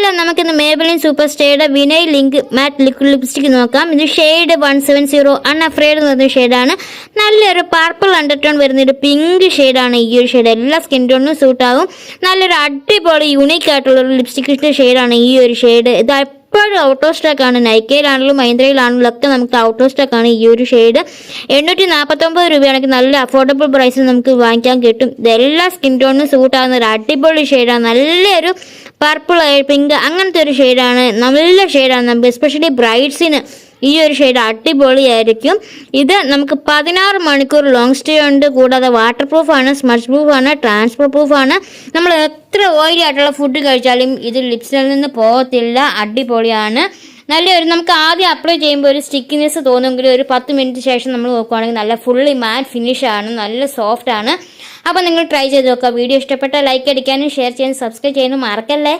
Hello, നമുക്കിന്ന് Maybelline super സ്റ്റേയുടെ vinyl ink matte liquid lipstick നോക്കാം. ഇത് ഷെയ്ഡ് 170 അൺഅഫ്രൈഡ് എന്ന് പറഞ്ഞ ഷെയ്ഡാണ്. നല്ലൊരു പർപ്പിൾ അണ്ടർടോൺ വരുന്നൊരു പിങ്ക് ഷെയ്ഡാണ് ഈ ഒരു ഷെയ്ഡ്. എല്ലാ സ്കിൻ ടോണിനും സൂട്ടാകും. നല്ലൊരു അടിപൊളി യൂണീക്ക് ആയിട്ടുള്ളൊരു ലിപ്സ്റ്റിക്കിൻ്റെ ഷെയ്ഡാണ് ഈ ഒരു ഷെയ്ഡ്. ഇത് എപ്പോഴും ഔട്ട് ഓഫ് സ്റ്റോക്കാണ്. നൈക്കയിലാണെങ്കിലും മൈന്ത്രയിലാണെങ്കിലും ഒക്കെ നമുക്ക് ഔട്ട് ഓഫ് സ്റ്റോക്കാണ് ഈ ഒരു ഷെയ്ഡ്. 849 രൂപയാണെങ്കിൽ നല്ല അഫോർഡബിൾ പ്രൈസിൽ നമുക്ക് വാങ്ങിക്കാൻ കിട്ടും. ഇതെല്ലാ സ്കിൻ ടോണിനും സൂട്ടാകുന്ന ഒരു അടിപൊളി ഷെയ്ഡാണ്. നല്ലൊരു പർപ്പിൾ പിങ്ക് അങ്ങനത്തെ ഒരു ഷെയ്ഡാണ്. നല്ല ഷെയ്ഡാണ്. നമുക്ക് എസ്പെഷ്യലി ബ്രൈഡ്സിന് ഈ ഒരു ഷെയ്ഡ് അടിപൊളിയായിരിക്കും. ഇത് നമുക്ക് 16 മണിക്കൂർ ലോങ് സ്റ്റേ ഉണ്ട്. കൂടാതെ വാട്ടർ പ്രൂഫാണ്, സ്മച്ച് പ്രൂഫാണ്, ട്രാൻസ്ഫർ പ്രൂഫാണ്. നമ്മൾ എത്ര ഓയിലി ആയിട്ടുള്ള ഫുഡ് കഴിച്ചാലും ഇത് ലിപ്സിൽ നിന്ന് പോകത്തില്ല. അടിപൊളിയാണ്. നല്ലൊരു നമുക്ക് ആദ്യം അപ്ലൈ ചെയ്യുമ്പോൾ ഒരു സ്റ്റിക്കിനെസ് തോന്നുമെങ്കിലും ഒരു 10 മിനിറ്റ് ശേഷം നമ്മൾ നോക്കുവാണെങ്കിൽ നല്ല ഫുള്ളി മാറ്റ് ഫിനിഷാണ്. നല്ല സോഫ്റ്റ് ആണ്. അപ്പോൾ നിങ്ങൾ ട്രൈ ചെയ്ത് നോക്കുക. വീഡിയോ ഇഷ്ടപ്പെട്ടാൽ ലൈക്ക് അടിക്കാനും ഷെയർ ചെയ്യാനും സബ്സ്ക്രൈബ് ചെയ്യാനും മറക്കല്ലേ.